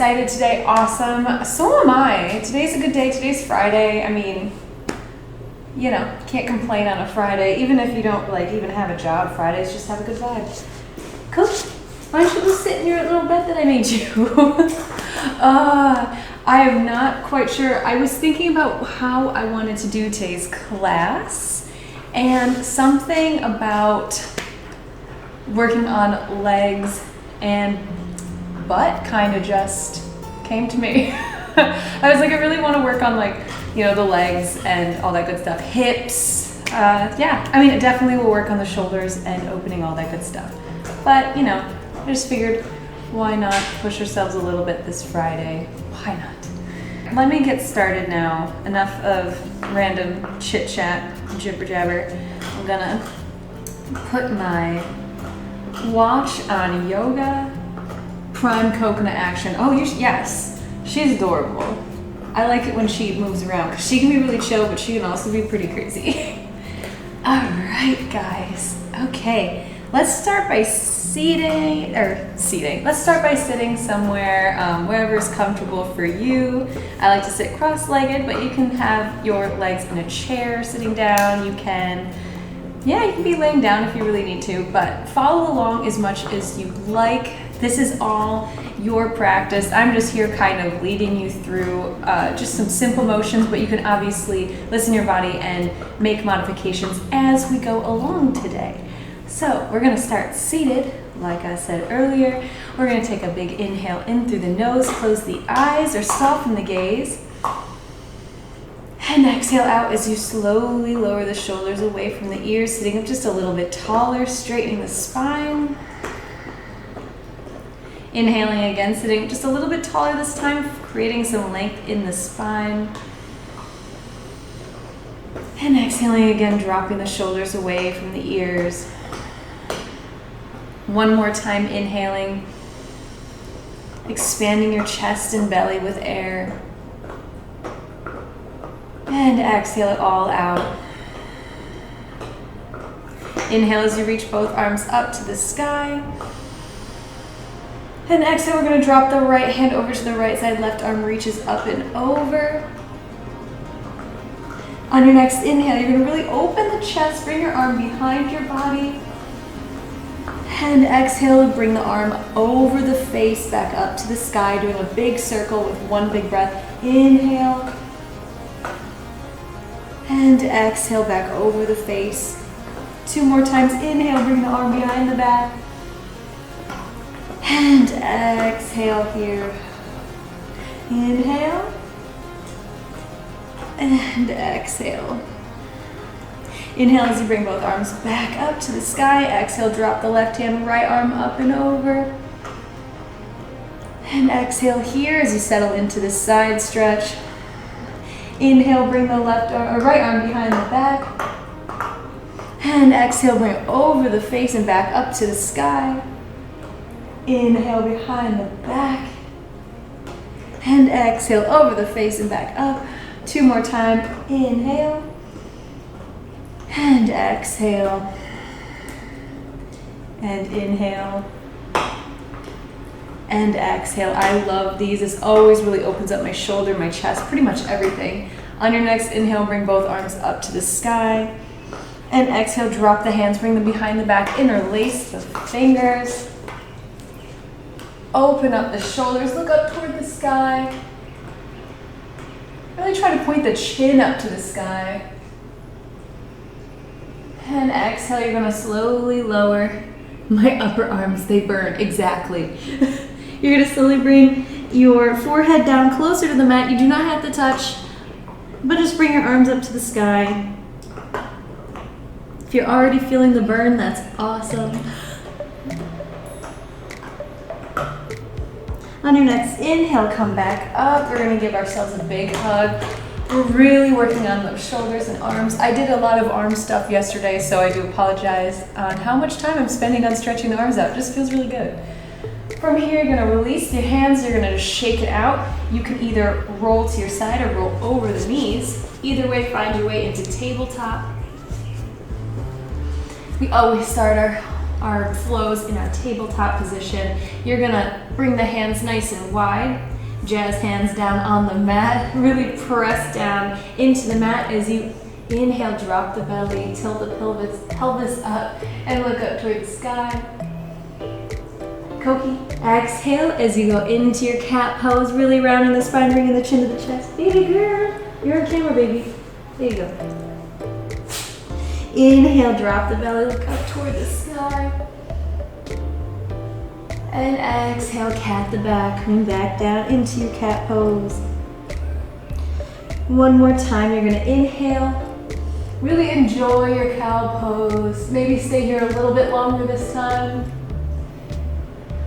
excited today. Awesome. So am I. Today's a good day. Today's Friday. I mean, you know, can't complain on a Friday. Even if you don't even have a job, Fridays just have a good vibe. Cool. Why don't you go sit in your little bed that I made you? I am not quite sure. I was thinking about how I wanted to do today's class, and something about working on legs and butt kind of just came to me. I was like, I really want to work on the legs and all that good stuff. Hips, yeah. I mean, it definitely will work on the shoulders and opening, all that good stuff. But, you know, I just figured, why not push ourselves a little bit this Friday? Why not? Let me get started now. Enough of random chit chat, jibber jabber. I'm gonna put my watch on yoga. Prime coconut action. Oh, yes. She's adorable. I like it when she moves around because she can be really chill, but she can also be pretty crazy. All right, guys. Okay, let's start by seating. Let's start by sitting somewhere, wherever is comfortable for you. I like to sit cross-legged, but you can have your legs in a chair, sitting down. You can be laying down if you really need to, but follow along as much as you like. This is all your practice. I'm just here kind of leading you through just some simple motions, but you can obviously listen to your body and make modifications as we go along today. So we're gonna start seated, like I said earlier. We're gonna take a big inhale in through the nose, close the eyes or soften the gaze. And exhale out as you slowly lower the shoulders away from the ears, sitting up just a little bit taller, straightening the spine. Inhaling again, sitting just a little bit taller this time, creating some length in the spine. And exhaling again, dropping the shoulders away from the ears. One more time, inhaling, expanding your chest and belly with air. And exhale it all out. Inhale as you reach both arms up to the sky. And exhale, we're going to drop the right hand over to the right side, left arm reaches up and over. On your next inhale, you're going to really open the chest, bring your arm behind your body. And exhale, bring the arm over the face, back up to the sky, doing a big circle with one big breath. Inhale. And exhale, back over the face. Two more times. Inhale, bring the arm behind the back. And exhale here. Inhale. And exhale. Inhale as you bring both arms back up to the sky. Exhale, drop the left hand, right arm up and over. And exhale here as you settle into the side stretch. Inhale, bring the right arm behind the back. And exhale, bring it over the face and back up to the sky. Inhale, behind the back. And exhale, over the face and back up. Two more times. Inhale. And exhale. And inhale. And exhale. I love these. This always really opens up my shoulder, my chest, pretty much everything. On your next inhale, bring both arms up to the sky. And exhale, drop the hands, bring them behind the back, interlace the fingers. Open up the shoulders, look up toward the sky. Really try to point the chin up to the sky. And exhale, you're gonna slowly lower. My upper arms, they burn, exactly. You're gonna slowly bring your forehead down closer to the mat. You do not have to touch, but just bring your arms up to the sky. If you're already feeling the burn, that's awesome. On your next inhale, come back up. We're gonna give ourselves a big hug. We're really working on those shoulders and arms. I did a lot of arm stuff yesterday, so I do apologize on how much time I'm spending on stretching the arms out. It just feels really good. From here, you're gonna release your hands. You're gonna just shake it out. You can either roll to your side or roll over the knees. Either way, find your way into tabletop. We always start our our flows in our tabletop position. You're gonna bring the hands nice and wide, jazz hands down on the mat, really press down into the mat as you inhale, drop the belly, tilt the pelvis up, and look up toward the sky. Koki, exhale as you go into your cat pose, really rounding the spine, bringing the chin to the chest. Baby girl, you're on camera, baby. There you go. Inhale, drop the belly, look up toward the sky. And exhale, cat the back, coming back down into your cat pose. One more time, you're gonna inhale. Really enjoy your cow pose. Maybe stay here a little bit longer this time.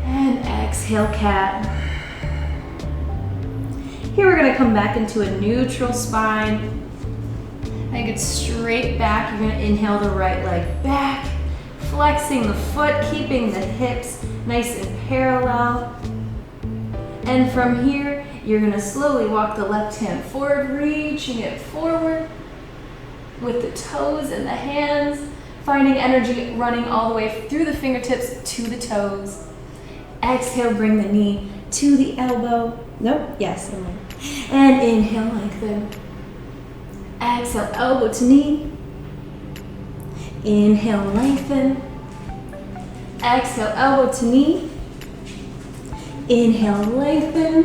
And exhale, cat. Here we're gonna come back into a neutral spine. Leg it straight back. You're gonna inhale the right leg back, flexing the foot, keeping the hips nice and parallel. And from here, you're gonna slowly walk the left hand forward, reaching it forward with the toes and the hands, finding energy running all the way through the fingertips to the toes. Exhale, bring the knee to the elbow. Nope, yes, and inhale, lengthen. Exhale, elbow to knee. Inhale, lengthen. Exhale, elbow to knee. Inhale, lengthen.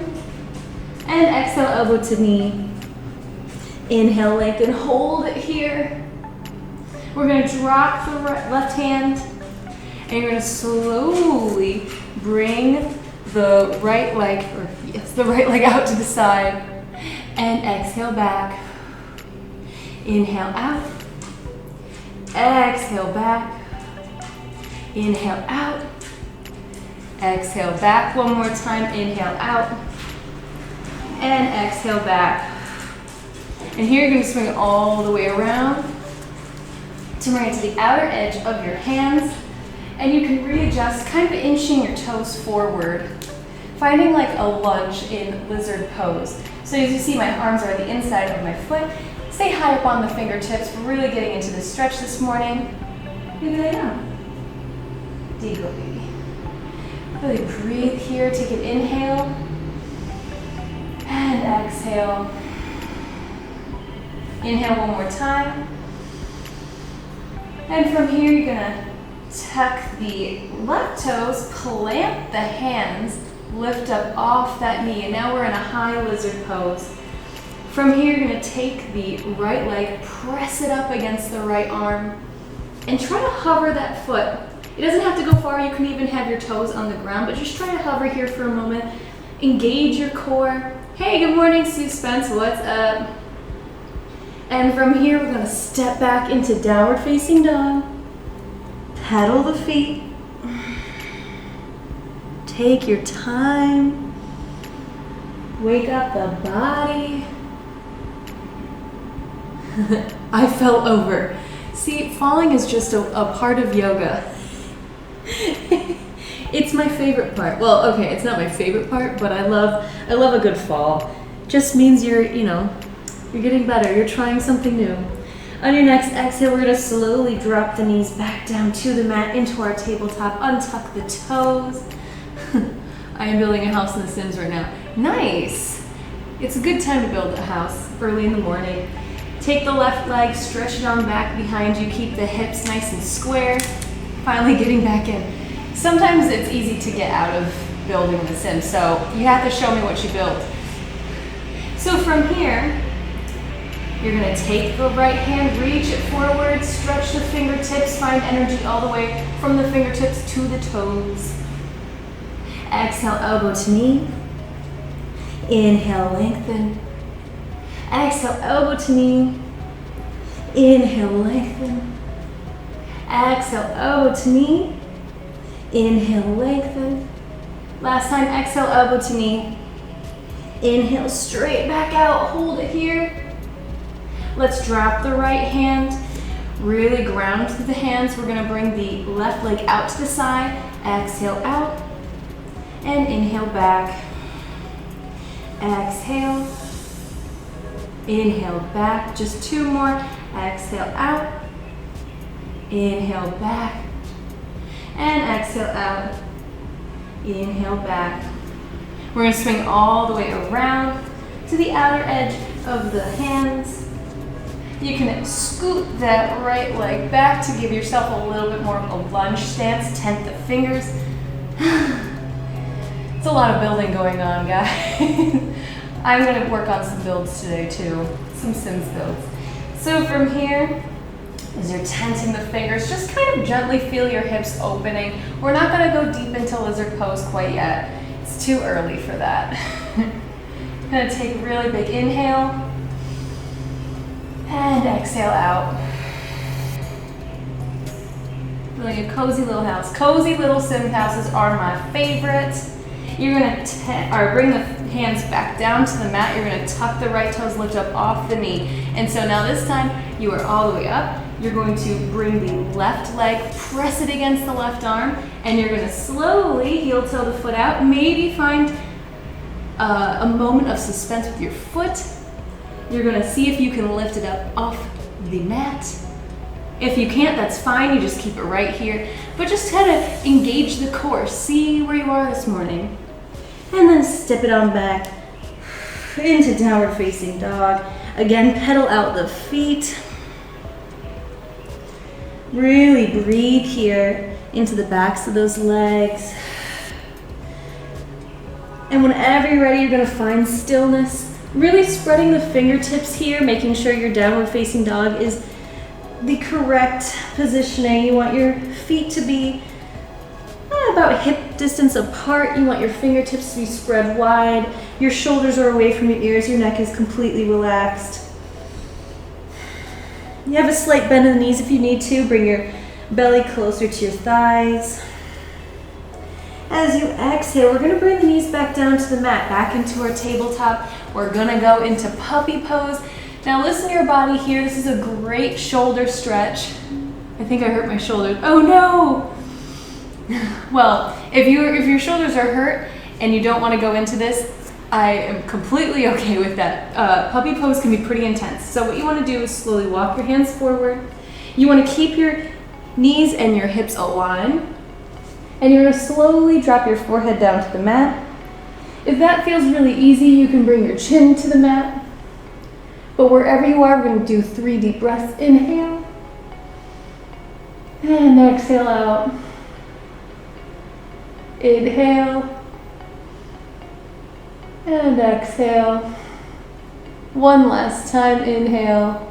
And exhale, elbow to knee. Inhale, lengthen, hold it here. We're gonna drop the left hand, and you're gonna slowly bring the right leg, the right leg out to the side, and exhale back. Inhale out, exhale back, inhale out, exhale back. One more time, inhale out, and exhale back. And here you're going to swing all the way around to bring it to the outer edge of your hands, and you can readjust, kind of inching your toes forward, finding like a lunge in lizard pose. So as you see, my arms are on the inside of my foot. Stay high up on the fingertips. We're really getting into the stretch this morning. Maybe lay down. There you go, baby. Really breathe here. Take an inhale and exhale. Inhale one more time. And from here, you're gonna tuck the left toes, plant the hands, lift up off that knee. And now we're in a high lizard pose. From here, you're gonna take the right leg, press it up against the right arm, and try to hover that foot. It doesn't have to go far. You can even have your toes on the ground, but just try to hover here for a moment. Engage your core. Hey, good morning, Sue Spence, what's up? And from here, we're gonna step back into downward facing dog. Pedal the feet. Take your time. Wake up the body. I fell over. See, falling is just a part of yoga. It's my favorite part. Well, okay, it's not my favorite part, but I love a good fall. Just means you're getting better. You're trying something new. On your next exhale, we're gonna slowly drop the knees back down to the mat, into our tabletop. Untuck the toes. I am building a house in The Sims right now. Nice. It's a good time to build a house early in the morning. Take the left leg, stretch it on back behind you. Keep the hips nice and square. Finally getting back in. Sometimes it's easy to get out of building The Sims, so you have to show me what you built. So from here, you're gonna take the right hand, reach it forward, stretch the fingertips, find energy all the way from the fingertips to the toes. Exhale, elbow to knee. Inhale, lengthen. Exhale, elbow to knee. Inhale, lengthen. Exhale, elbow to knee. Inhale, lengthen. Last time, exhale, elbow to knee. Inhale, straight back out, hold it here. Let's drop the right hand, really ground through the hands. We're gonna bring the left leg out to the side, exhale out, and inhale back. Exhale, inhale back, just two more. Exhale out, inhale back, And exhale out. Inhale back. We're going to swing all the way around to the outer edge of the hands. You can scoot that right leg back to give yourself a little bit more of a lunge stance. Tent the fingers. It's a lot of building going on, guys. I'm going to work on some builds today too. Some Sims builds. So from here, as you're tenting the fingers, just kind of gently feel your hips opening. We're not going to go deep into lizard pose quite yet. It's too early for that. I'm going to take a really big inhale and exhale out. Feeling a cozy little house. Cozy little sim houses are my favorite. You're going to bring the hands back down to the mat. You're going to tuck the right toes, lift up off the knee. And so now this time you are all the way up. You're going to bring the left leg, press it against the left arm, and you're going to slowly heel toe the foot out. Maybe find a moment of suspense with your foot. You're going to see if you can lift it up off the mat. If you can't, that's fine. You just keep it right here. But just kind of engage the core. See where you are this morning. And then step it on back into downward facing dog. Again, pedal out the feet. Really breathe here into the backs of those legs. And whenever you're ready, you're going to find stillness. Really spreading the fingertips here, making sure your downward facing dog is the correct positioning. You want your feet to be about hip distance apart. You want your fingertips to be spread wide. Your shoulders are away from your ears. Your neck is completely relaxed. You have a slight bend in the knees if you need to. Bring your belly closer to your thighs. As you exhale, we're going to bring the knees back down to the mat, back into our tabletop. We're going to go into puppy pose. Now listen to your body here. This is a great shoulder stretch. I think I hurt my shoulders. Oh no! Well, if your shoulders are hurt and you don't want to go into this, I am completely okay with that. Puppy pose can be pretty intense. So what you want to do is slowly walk your hands forward. You want to keep your knees and your hips aligned. And you're going to slowly drop your forehead down to the mat. If that feels really easy, you can bring your chin to the mat. But wherever you are, we're going to do 3 deep breaths. Inhale. And exhale out. Inhale. And exhale. One last time. Inhale.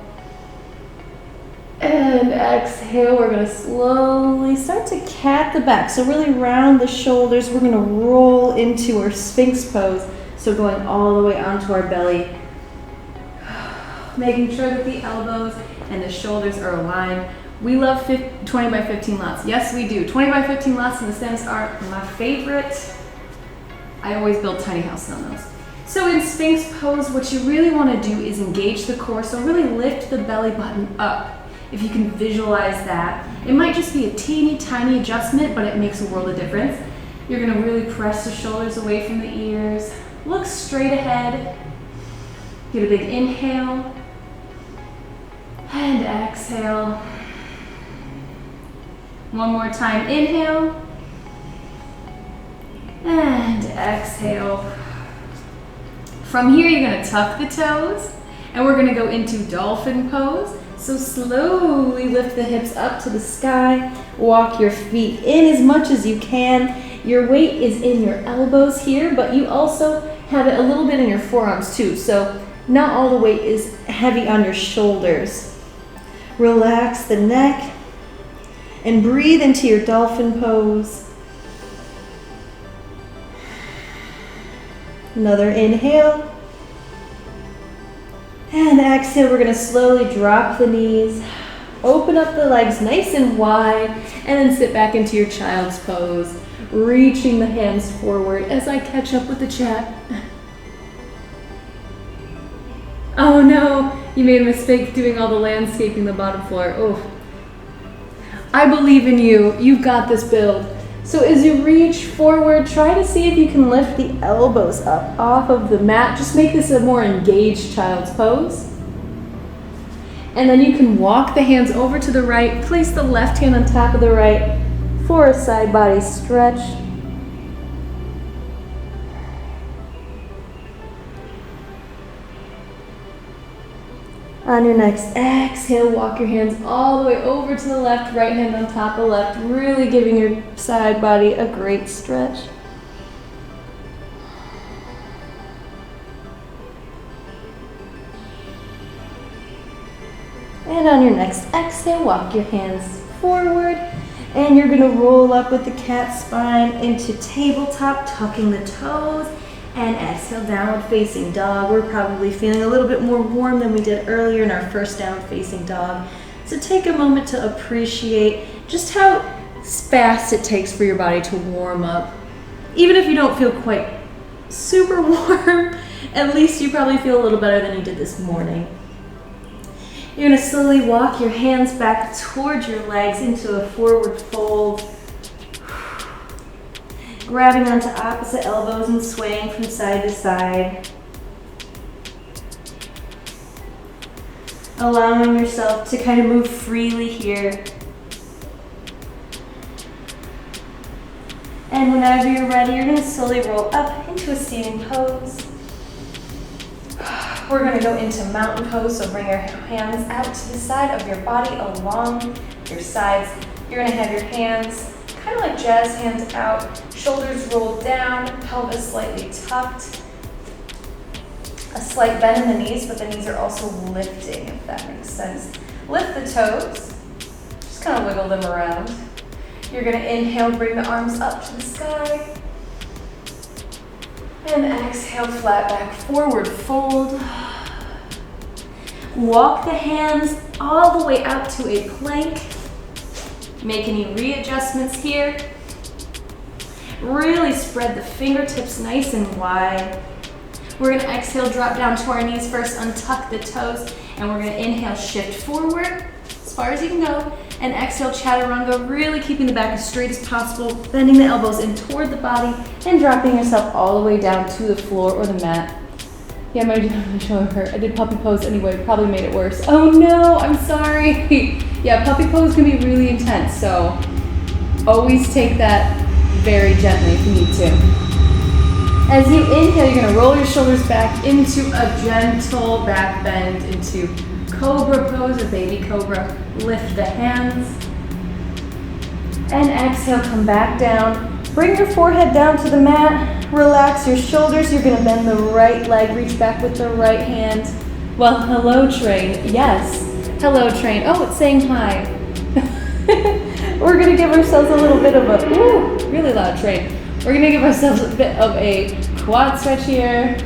And exhale. We're going to slowly start to cat the back. So really round the shoulders. We're going to roll into our Sphinx Pose. So going all the way onto our belly. Making sure that the elbows and the shoulders are aligned. We love 20 by 15 lots. Yes, we do. 20 by 15 lots in the Sims are my favorite. I always build tiny houses on those. So in Sphinx Pose, what you really want to do is engage the core. So really lift the belly button up. If you can visualize that. It might just be a teeny tiny adjustment, but it makes a world of difference. You're going to really press the shoulders away from the ears. Look straight ahead. Get a big inhale. And exhale. One more time. Inhale. And exhale. From here, you're going to tuck the toes. And we're going to go into Dolphin Pose. So slowly lift the hips up to the sky. Walk your feet in as much as you can. Your weight is in your elbows here, but you also have it a little bit in your forearms too. So not all the weight is heavy on your shoulders. Relax the neck and breathe into your Dolphin Pose. Another inhale. And exhale, we're going to slowly drop the knees, open up the legs nice and wide, and then sit back into your child's pose, reaching the hands forward as I catch up with the chat. Oh no, you made a mistake doing all the landscaping the bottom floor. Oh, I believe in you. You've got this build. So as you reach forward, try to see if you can lift the elbows up off of the mat. Just make this a more engaged child's pose. And then you can walk the hands over to the right, place the left hand on top of the right, for a side body stretch. On your next exhale, walk your hands all the way over to the left, right hand on top of left, really giving your side body a great stretch. And on your next exhale, walk your hands forward, and you're gonna roll up with the cat spine into tabletop, tucking the toes, and exhale, downward facing dog. We're probably feeling a little bit more warm than we did earlier in our first downward facing dog. So take a moment to appreciate just how fast it takes for your body to warm up. Even if you don't feel quite super warm, at least you probably feel a little better than you did this morning. You're gonna slowly walk your hands back towards your legs into a forward fold. Grabbing onto opposite elbows and swaying from side to side. Allowing yourself to kind of move freely here. And whenever you're ready, you're gonna slowly roll up into a seating pose. We're gonna go into mountain pose, so bring your hands out to the side of your body along your sides. You're gonna have your hands kind of like jazz hands out, shoulders rolled down, pelvis slightly tucked. A slight bend in the knees, but the knees are also lifting, if that makes sense. Lift the toes, just kind of wiggle them around. You're gonna inhale, bring the arms up to the sky. And exhale, flat back, forward fold. Walk the hands all the way out to a plank. Make any readjustments here. Really spread the fingertips nice and wide. We're gonna exhale, drop down to our knees first, untuck the toes, and we're gonna inhale, shift forward as far as you can go, and exhale, chaturanga, really keeping the back as straight as possible, bending the elbows in toward the body, and dropping yourself all the way down to the floor or the mat. Yeah, my shoulder hurt. I did puppy pose anyway, probably made it worse. Oh no, I'm sorry. Yeah, puppy pose can be really intense, so always take that very gently if you need to. As you inhale, you're gonna roll your shoulders back into a gentle back bend into cobra pose or baby cobra. Lift the hands. And exhale, come back down. Bring your forehead down to the mat. Relax your shoulders. You're gonna bend the right leg, reach back with the right hand. Well, hello train, yes. Hello train, oh, it's saying hi. We're gonna give ourselves a little bit of a, ooh, really loud train. We're gonna give ourselves a bit of a quad stretch here.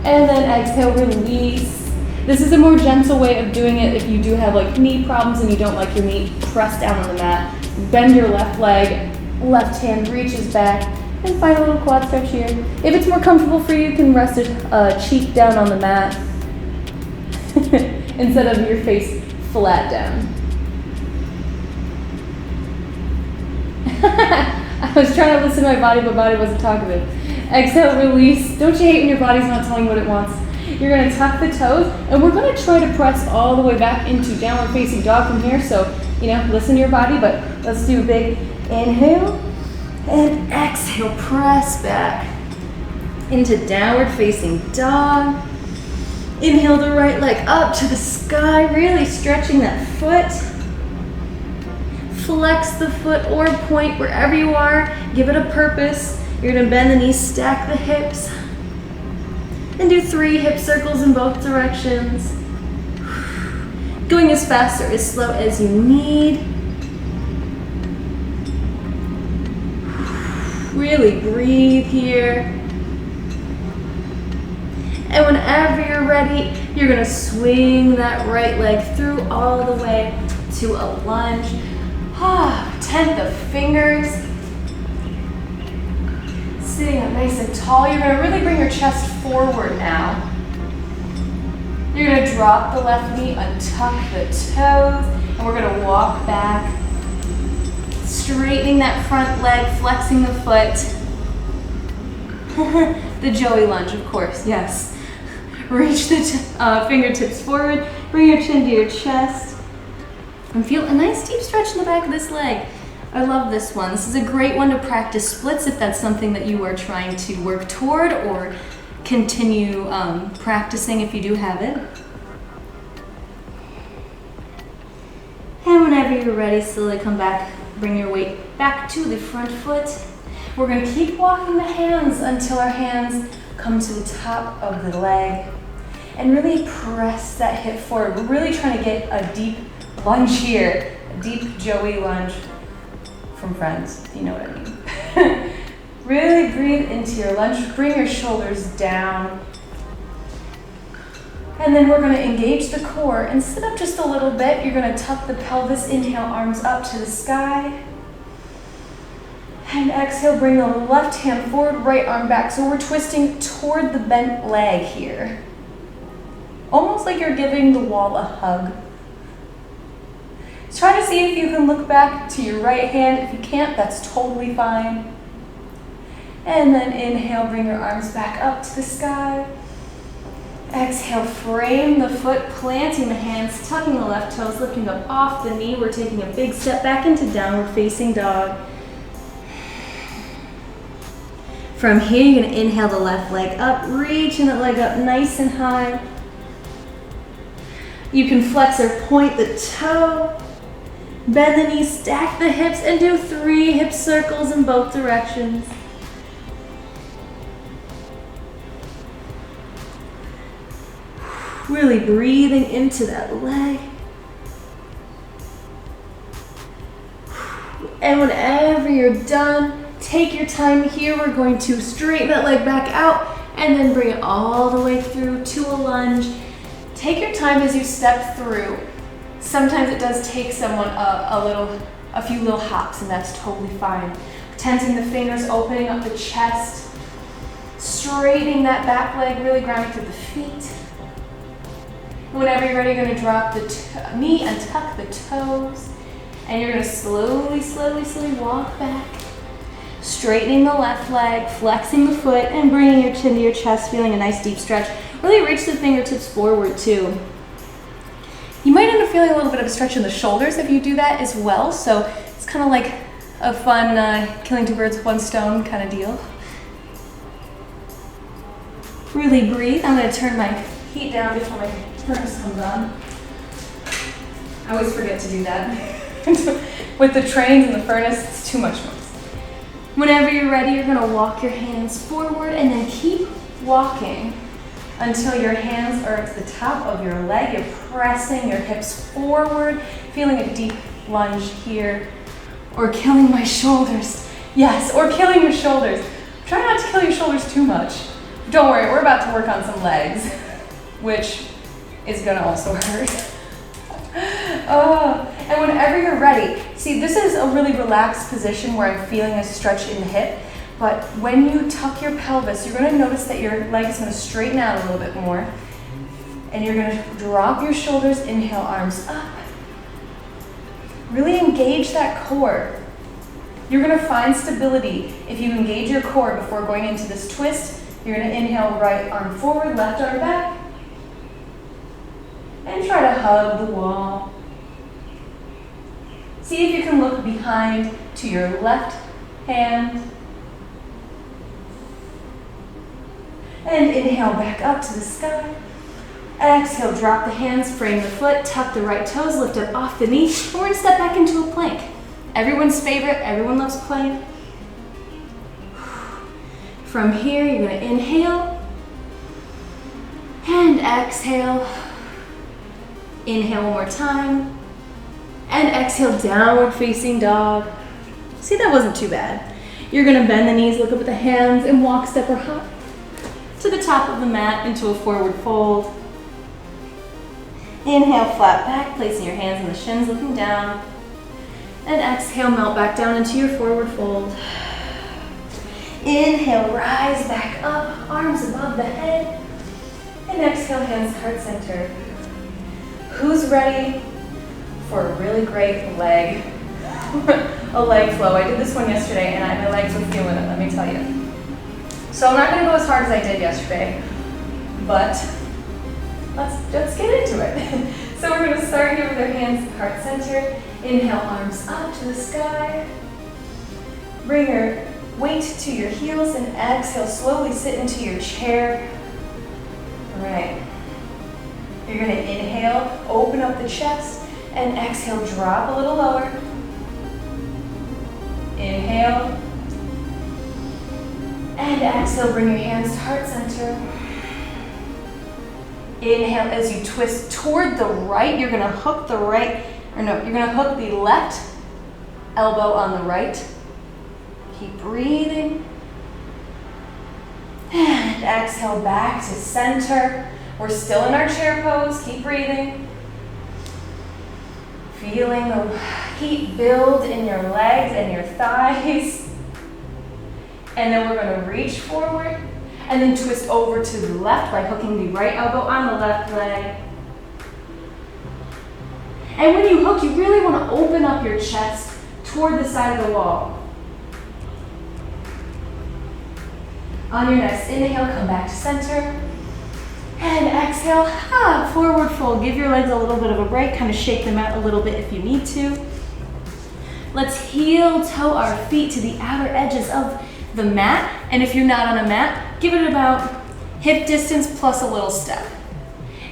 And then exhale, release. This is a more gentle way of doing it if you do have like knee problems and you don't like your knee pressed down on the mat. Bend your left leg, left hand reaches back, and find a little quad stretch here. If it's more comfortable for you, you can rest a cheek down on the mat instead of your face flat down. I was trying to listen to my body, but body wasn't talkative. Exhale, release. Don't you hate when your body's not telling you what it wants? You're gonna tuck the toes, and we're gonna try to press all the way back into downward facing dog from here. So, listen to your body, but let's do a big inhale and exhale, press back into downward facing dog. Inhale the right leg up to the sky, really stretching that foot. Flex the foot or point wherever you are, give it a purpose. You're gonna bend the knees, stack the hips, and do 3 hip circles in both directions. Going as fast or as slow as you need. Really breathe here. And whenever you're ready, you're gonna swing that right leg through all the way to a lunge. Tent the fingers. Sitting up nice and tall. You're gonna really bring your chest forward now. You're gonna drop the left knee, untuck the toes, and we're gonna walk back. Straightening that front leg, flexing the foot. The Joey lunge, of course, yes. Reach the fingertips forward, bring your chin to your chest. And feel a nice deep stretch in the back of this leg. I love this one. This is a great one to practice splits if that's something that you are trying to work toward or continue practicing if you do have it. And whenever you're ready, slowly come back, bring your weight back to the front foot. We're gonna keep walking the hands until our hands come to the top of the leg and really press that hip forward. We're really trying to get a deep lunge here, a deep Joey lunge from Friends, if you know what I mean. Really breathe into your lunge, bring your shoulders down. And then we're gonna engage the core and sit up just a little bit. You're gonna tuck the pelvis, inhale, arms up to the sky. And exhale, bring the left hand forward, right arm back. So we're twisting toward the bent leg here. Almost like you're giving the wall a hug. Try to see if you can look back to your right hand. If you can't, that's totally fine. And then inhale, bring your arms back up to the sky. Exhale, frame the foot, planting the hands, tucking the left toes, lifting up off the knee. We're taking a big step back into downward facing dog. From here, you're gonna inhale the left leg up, reaching that leg up nice and high. You can flex or point the toe, bend the knees, stack the hips, and do 3 hip circles in both directions. Really breathing into that leg. And whenever you're done, take your time here. We're going to straighten that leg back out and then bring it all the way through to a lunge. Take your time as you step through. Sometimes it does take someone a few little hops, and that's totally fine. Tensing the fingers, opening up the chest, straightening that back leg, really grounding through the feet. Whenever you're ready, you're going to drop the knee and tuck the toes. And you're going to slowly, slowly, slowly walk back. Straightening the left leg, flexing the foot, and bringing your chin to your chest, feeling a nice deep stretch. Really reach the fingertips forward too. You might end up feeling a little bit of a stretch in the shoulders if you do that as well. So it's kind of like a fun killing 2 birds with 1 stone kind of deal. Really breathe. I'm going to turn my heat down before my furnace comes on. I always forget to do that. With the trains and the furnace, it's too much noise. Whenever you're ready, you're going to walk your hands forward and then keep walking until your hands are at the top of your leg. You're pressing your hips forward, feeling a deep lunge here. Or killing my shoulders. Yes, or killing your shoulders. Try not to kill your shoulders too much. Don't worry, we're about to work on some legs, which is gonna also hurt. And whenever you're ready, see, this is a really relaxed position where I'm feeling a stretch in the hip, but when you tuck your pelvis, you're gonna notice that your leg is gonna straighten out a little bit more, and you're gonna drop your shoulders, inhale, arms up. Really engage that core. You're gonna find stability if you engage your core before going into this twist. You're gonna inhale, right arm forward, left arm back, and try to hug the wall. See if you can look behind to your left hand. And inhale back up to the sky. Exhale, drop the hands, frame the foot, tuck the right toes, lift up off the knee. And we're gonna step back into a plank. Everyone's favorite, everyone loves plank. From here, you're gonna inhale and exhale. Inhale one more time. And exhale, downward facing dog. See, that wasn't too bad. You're gonna bend the knees, look up at the hands, and walk, step, or hop to the top of the mat into a forward fold. Inhale, flat back, placing your hands on the shins, looking down. And exhale, melt back down into your forward fold. Inhale, rise back up, arms above the head. And exhale, hands heart center. Who's ready for a really great leg, a leg flow? I did this one yesterday and my legs were feeling it, let me tell you. So I'm not gonna go as hard as I did yesterday, but let's get into it. So we're gonna start here with their hands to heart center. Inhale, arms up to the sky. Bring your weight to your heels and exhale, slowly sit into your chair. All right. You're gonna inhale, open up the chest, and exhale, drop a little lower. Inhale. And exhale, bring your hands to heart center. Inhale as you twist toward the right. You're gonna hook the right, or no, you're gonna hook the left elbow on the right. Keep breathing. And exhale back to center. We're still in our chair pose. Keep breathing. Feeling the heat build in your legs and your thighs. And then we're going to reach forward and then twist over to the left by hooking the right elbow on the left leg. And when you hook, you really want to open up your chest toward the side of the wall. On your next inhale, come back to center. And exhale, forward fold. Give your legs a little bit of a break, kind of shake them out a little bit if you need to. Let's heel toe our feet to the outer edges of the mat. And if you're not on a mat, give it about hip distance plus a little step.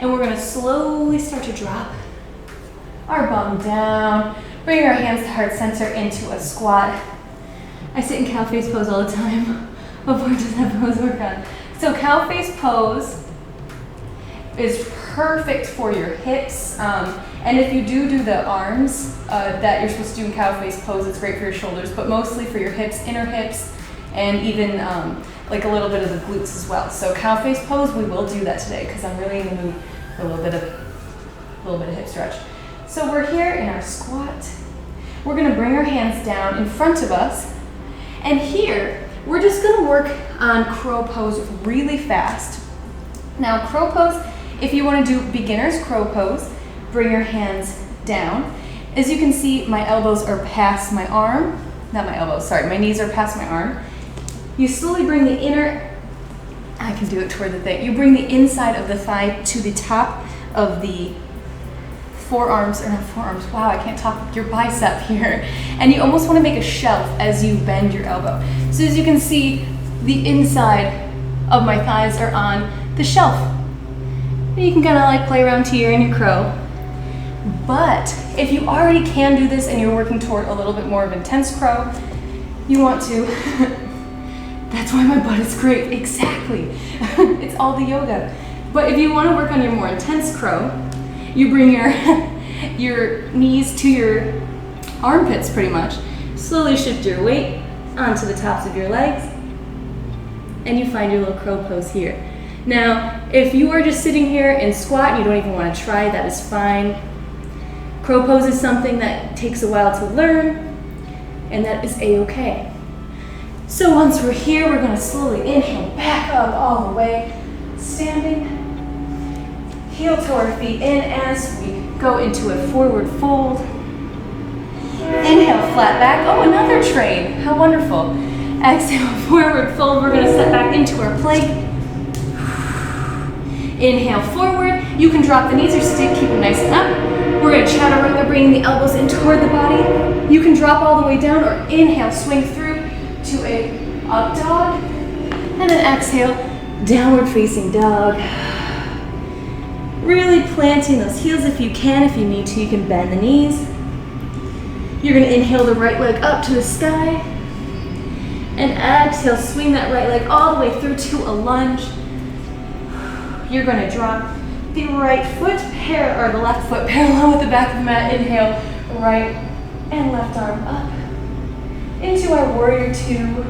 And we're gonna slowly start to drop our bum down. Bring our hands to heart center into a squat. I sit in cow face pose all the time. What part does that pose work on? So cow face pose is perfect for your hips. And if you do the arms that you're supposed to do in cow face pose, it's great for your shoulders, but mostly for your hips, inner hips, and even like a little bit of the glutes as well. So cow face pose, we will do that today because I'm really in the mood for a little bit of hip stretch. So we're here in our squat. We're gonna bring our hands down in front of us. And here, we're just gonna work on crow pose really fast. Now crow pose, if you wanna do beginner's crow pose, bring your hands down. As you can see, my elbows are past my arm. Not my elbows, sorry, my knees are past my arm. You slowly bring the inner, I can do it toward the thing. You bring the inside of the thigh to the top of the forearms, or not forearms, wow, I can't talk, your bicep here. And you almost want to make a shelf as you bend your elbow. So as you can see, the inside of my thighs are on the shelf. And you can kind of like play around here in your crow. But if you already can do this and you're working toward a little bit more of intense crow, you want to, that's why my butt is great, exactly. It's all the yoga. But if you want to work on your more intense crow, you bring your knees to your armpits pretty much. Slowly shift your weight onto the tops of your legs, and you find your little crow pose here. Now, if you are just sitting here in squat and you don't even want to try, that is fine. Crow pose is something that takes a while to learn, and that is a-okay. So once we're here, we're going to slowly inhale back up all the way, standing. Heel to our feet in as we go into a forward fold. Inhale, flat back. Oh, another train. How wonderful. Exhale, forward fold. We're going to step back into our plank. Inhale, forward. You can drop the knees or stick, keep them nice and up. We're going to chaturanga, bringing the elbows in toward the body. You can drop all the way down or inhale, swing through to a up dog. And then exhale, downward facing dog. Really planting those heels if you can. If you need to, you can bend the knees. You're going to inhale the right leg up to the sky. And exhale, swing that right leg all the way through to a lunge. You're going to drop the right foot, or the left foot parallel with the back of the mat. Inhale, right and left arm up into our warrior two.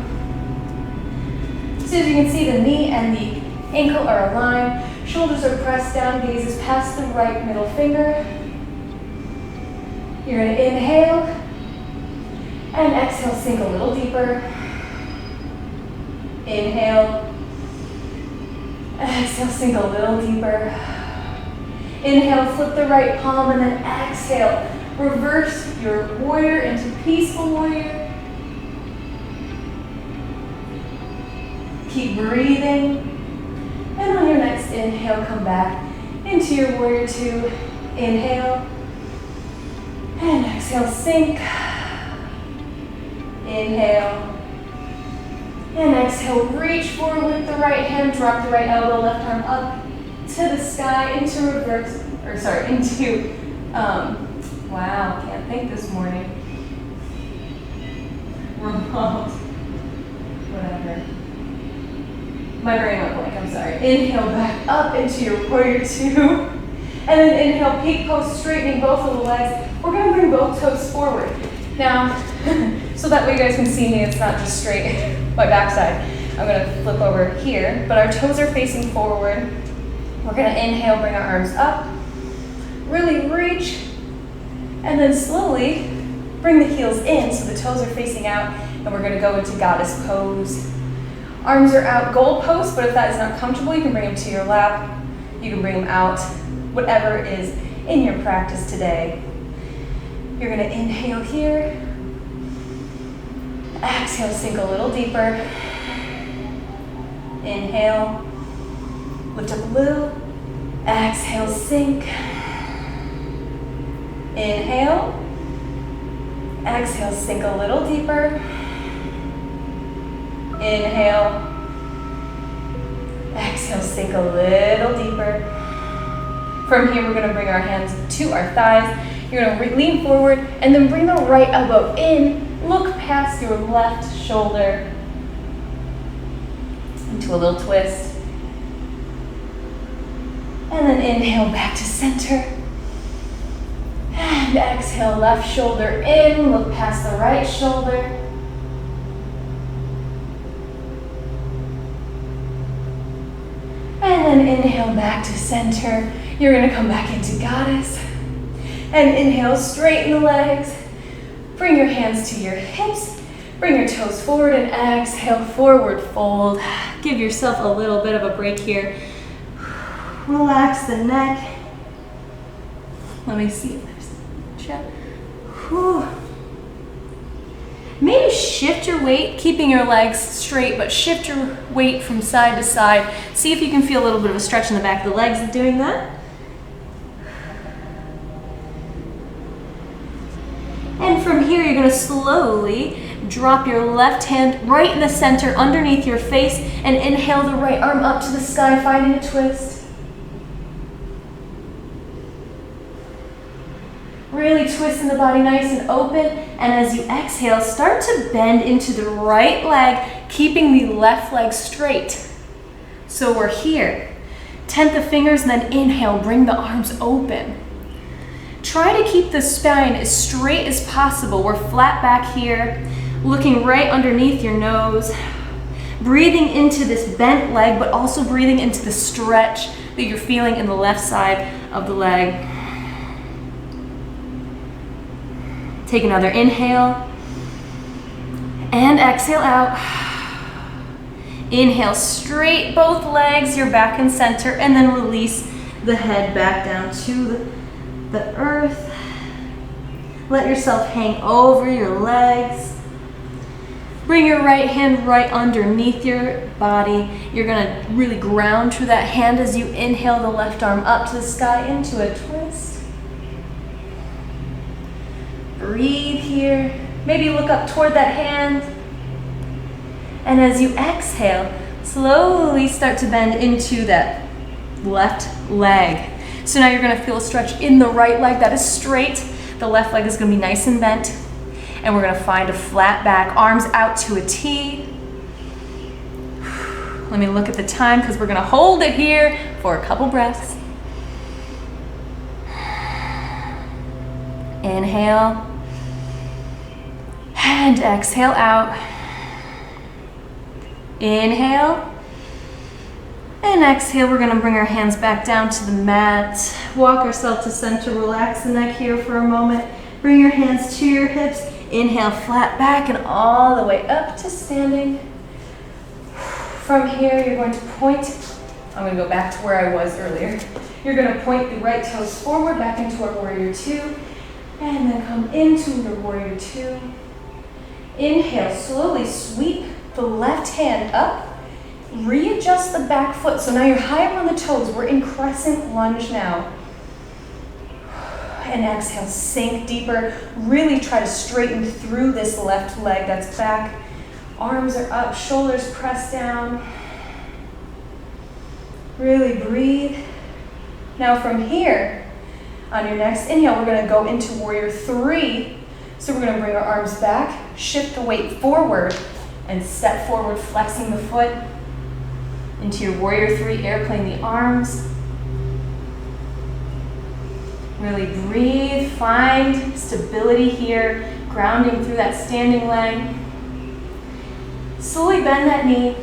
So as you can see, the knee and the ankle are aligned. Shoulders are pressed down, gaze is past the right middle finger. You're going to inhale and exhale, sink a little deeper. Inhale, exhale, sink a little deeper. Inhale, flip the right palm, and then exhale, reverse your warrior into peaceful warrior. Keep breathing. And on your next inhale, come back into your warrior two. Inhale. And exhale, sink. Inhale. And exhale, reach forward with the right hand, drop the right elbow, left arm up to the sky, into reverse, or sorry, into, wow, can't think this morning. Remote, whatever. My brain went blank, I'm sorry. Inhale, back up into your warrior two. And then inhale, peak pose, straightening both of the legs. We're gonna bring both toes forward. Now, so that way you guys can see me, it's not just straight, my backside. I'm gonna flip over here, but our toes are facing forward. We're gonna inhale, bring our arms up, really reach, and then slowly bring the heels in so the toes are facing out, and we're gonna go into goddess pose. Arms are out, gold pose, but if that is not comfortable, you can bring them to your lap, you can bring them out, whatever is in your practice today. You're gonna inhale here, exhale, sink a little deeper. Inhale, lift up a little, exhale, sink. Inhale, exhale, sink a little deeper. Inhale, exhale, sink a little deeper. From here, we're gonna bring our hands to our thighs. You're gonna lean forward and then bring the right elbow in, look past your left shoulder into a little twist. And then inhale back to center. And exhale, left shoulder in, look past the right shoulder. And then inhale back to center. You're gonna come back into goddess. And inhale, straighten the legs. Bring your hands to your hips. Bring your toes forward and exhale, forward fold. Give yourself a little bit of a break here. Relax the neck. Let me see if there's a chat. Whew. Maybe shift your weight, keeping your legs straight, but shift your weight from side to side. See if you can feel a little bit of a stretch in the back of the legs doing that. And from here, you're gonna slowly drop your left hand right in the center underneath your face and inhale the right arm up to the sky, finding a twist. Really twisting the body nice and open. And as you exhale, start to bend into the right leg, keeping the left leg straight. So we're here. Tent the fingers and then inhale, bring the arms open. Try to keep the spine as straight as possible. We're flat back here, looking right underneath your nose. Breathing into this bent leg, but also breathing into the stretch that you're feeling in the left side of the leg. Take another inhale and exhale out. Inhale, straight both legs, you're back in center, and then release the head back down to the earth. Let yourself hang over your legs. Bring your right hand right underneath your body. You're gonna really ground through that hand as you inhale the left arm up to the sky into a twist. Breathe here. Maybe look up toward that hand. And as you exhale, slowly start to bend into that left leg. So now you're gonna feel a stretch in the right leg that is straight. The left leg is gonna be nice and bent. And we're gonna find a flat back, arms out to a T. Let me look at the time because we're gonna hold it here for a couple breaths. Inhale. And exhale out. Inhale. And exhale, we're gonna bring our hands back down to the mat. Walk ourselves to center, relax the neck here for a moment. Bring your hands to your hips. Inhale, flat back and all the way up to standing. From here, you're going to point. I'm gonna go back to where I was earlier. You're gonna point the right toes forward, back into our warrior two, and then come into your warrior two. Inhale, slowly sweep the left hand up. Readjust the back foot. So now you're higher on the toes. We're in crescent lunge now. And exhale, sink deeper. Really try to straighten through this left leg that's back. Arms are up, shoulders pressed down. Really breathe. Now from here, on your next inhale, we're gonna go into warrior three. So we're gonna bring our arms back, shift the weight forward, and step forward, flexing the foot into your warrior three, airplane the arms. Really breathe, find stability here, grounding through that standing leg. Slowly bend that knee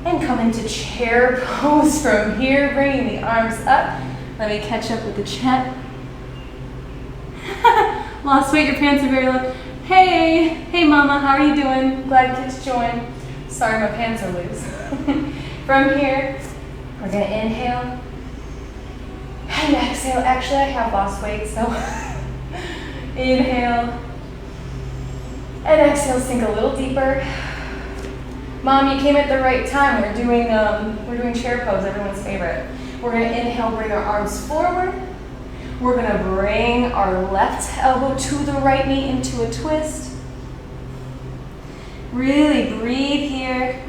and come into chair pose from here, bringing the arms up. Let me catch up with the chat. Lost weight, your pants are very low. Hey mama, how are you doing? Glad you could join. Sorry, my pants are loose. From here, we're gonna inhale and exhale. Actually, I have lost weight, so inhale and exhale, sink a little deeper. Mom, you came at the right time. We're doing chair pose, everyone's favorite. We're gonna inhale, bring our arms forward. We're gonna bring our left elbow to the right knee into a twist. Really breathe here.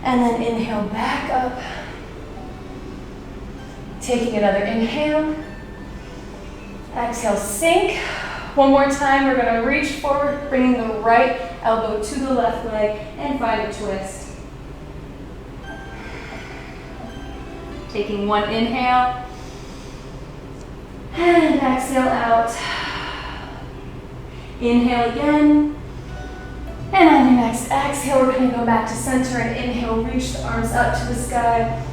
And then inhale back up. Taking another inhale. Exhale, sink. One more time, we're gonna reach forward, bringing the right elbow to the left leg and find a twist. Taking one inhale. And exhale out. Inhale again. And on your next exhale, we're gonna go back to center and inhale, reach the arms up to the sky.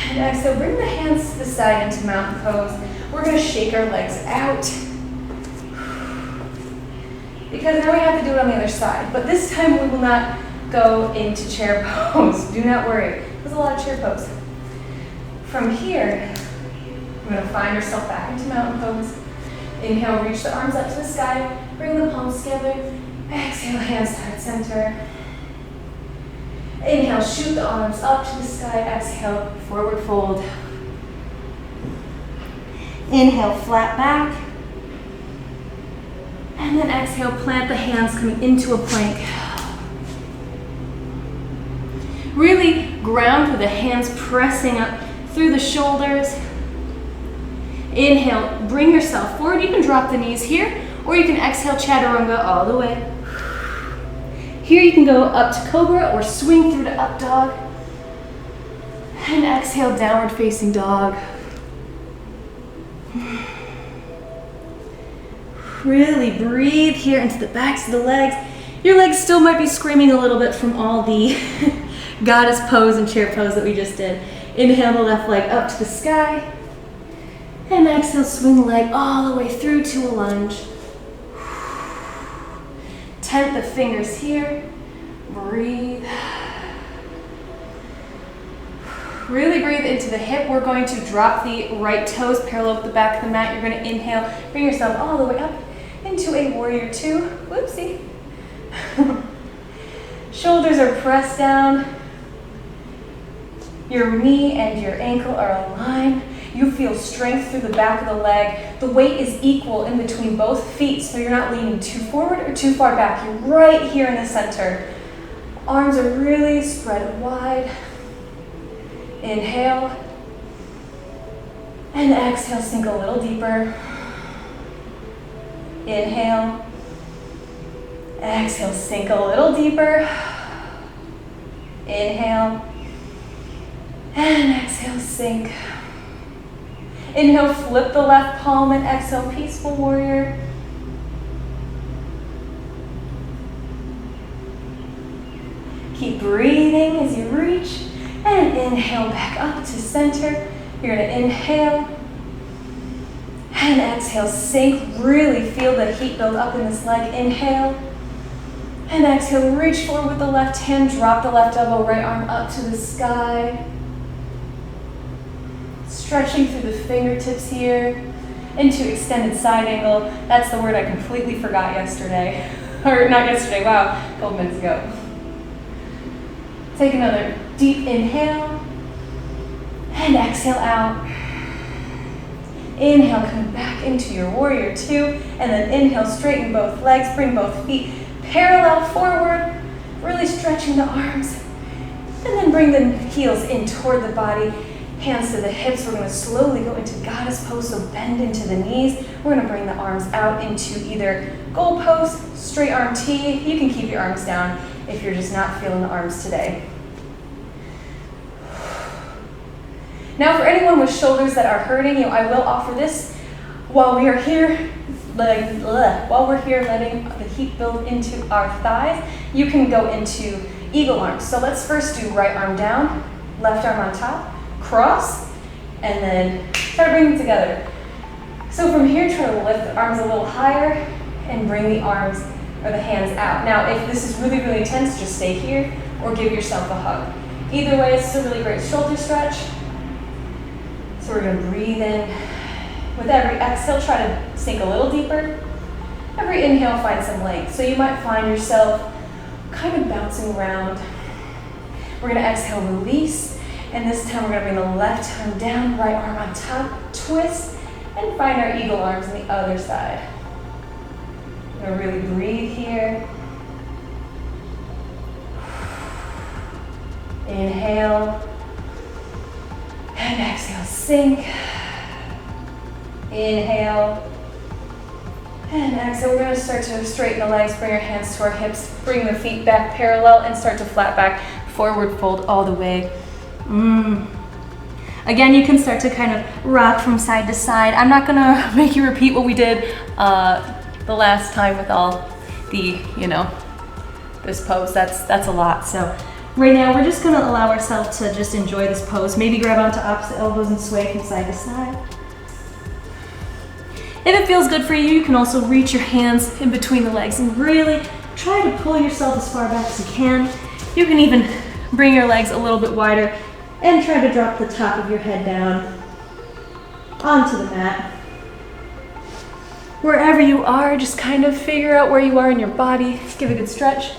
And exhale, bring the hands to the side into mountain pose. We're gonna shake our legs out. Because now we have to do it on the other side. But this time we will not go into chair pose. Do not worry. There's a lot of chair pose. From here, we're gonna find yourself back into mountain pose. Inhale, reach the arms up to the sky. Bring the palms together. Exhale, hands to heart center. Inhale, shoot the arms up to the sky. Exhale, forward fold. Inhale, flat back. And then exhale, plant the hands coming into a plank. Really ground with the hands pressing up through the shoulders. Inhale, bring yourself forward. You can drop the knees here, or you can exhale, chaturanga all the way. Here you can go up to cobra or swing through to up dog. And exhale, downward facing dog. Really breathe here into the backs of the legs. Your legs still might be screaming a little bit from all the goddess pose and chair pose that we just did. Inhale the left leg up to the sky. And exhale, swing the leg all the way through to a lunge. Tent the fingers here. Breathe. Really breathe into the hip. We're going to drop the right toes parallel with the back of the mat. You're going to inhale, bring yourself all the way up into a warrior two. Whoopsie. Shoulders are pressed down. Your knee and your ankle are aligned. You feel strength through the back of the leg. The weight is equal in between both feet, so you're not leaning too forward or too far back. You're right here in the center. Arms are really spread wide. Inhale. And exhale, sink a little deeper. Inhale. Exhale, sink a little deeper. Inhale. And exhale, sink. Inhale, flip the left palm and exhale, peaceful warrior. Keep breathing as you reach. And inhale back up to center. You're going to inhale. And exhale, sink. Really feel the heat build up in this leg. Inhale. And exhale, reach forward with the left hand. Drop the left elbow, right arm up to the sky. Stretching through the fingertips here into extended side angle. That's the word I completely forgot yesterday. Or not yesterday, wow, a couple minutes ago. Take another Deep inhale. And exhale out. Inhale, come back into your warrior two. And then inhale, straighten both legs. Bring both feet parallel forward. Really stretching the arms. And then bring the heels in toward the body. Hands to the hips. We're going to slowly go into goddess pose, so bend into the knees. We're going to bring the arms out into either goal pose, straight arm T. You can keep your arms down if you're just not feeling the arms today. Now for anyone with shoulders that are hurting, I will offer this while we are here, letting the heat build into our thighs. You can go into eagle arms. So let's first do right arm down, left arm on top, cross, and then try to bring them together. So from here, try to lift the arms a little higher and bring the arms or the hands out. Now, if this is really, really intense, just stay here or give yourself a hug. Either way, it's a really great shoulder stretch. So we're going to breathe in. With every exhale, try to sink a little deeper. Every inhale, find some length. So you might find yourself kind of bouncing around. We're going to exhale, release. And this time we're going to bring the left arm down, right arm on top, twist, and find our eagle arms on the other side. We're going to really breathe here. Inhale. And exhale, sink. Inhale. And exhale. We're going to start to straighten the legs, bring your hands to our hips, bring the feet back parallel, and start to flat back, forward fold all the way. Again, you can start to kind of rock from side to side. I'm not gonna make you repeat what we did the last time with all the, this pose. That's a lot. So right now we're just gonna allow ourselves to just enjoy this pose. Maybe grab onto opposite elbows and sway from side to side. If it feels good for you, you can also reach your hands in between the legs and really try to pull yourself as far back as you can. You can even bring your legs a little bit wider and try to drop the top of your head down onto the mat. Wherever you are, just kind of figure out where you are in your body. Give a good stretch.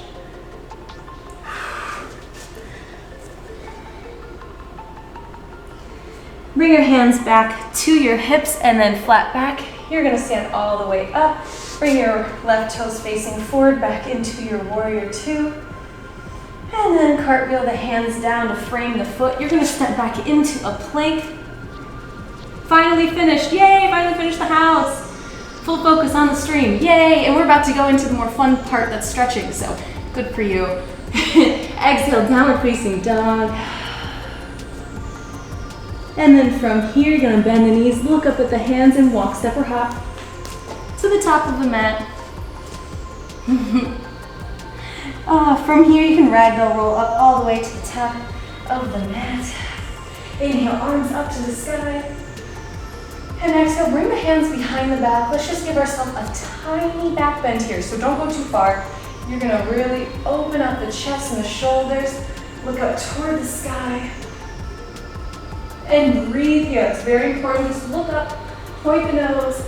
Bring your hands back to your hips and then flat back. You're going to stand all the way up. Bring your left toes facing forward back into your warrior two. And then cartwheel the hands down to frame the foot. You're going to step back into a plank. Finally finished. Yay, finally finished the house. Full focus on the stream. Yay, and we're about to go into the more fun part that's stretching, so good for you. Exhale, downward facing dog. And then from here, you're going to bend the knees, look up at the hands, and walk, step, or hop to the top of the mat. From here, you can ragdoll roll up all the way to the top of the mat. Inhale, arms up to the sky. And exhale, bring the hands behind the back. Let's just give ourselves a tiny back bend here, so don't go too far. You're going to really open up the chest and the shoulders. Look up toward the sky. And breathe here. It's very important. Just look up, point the nose.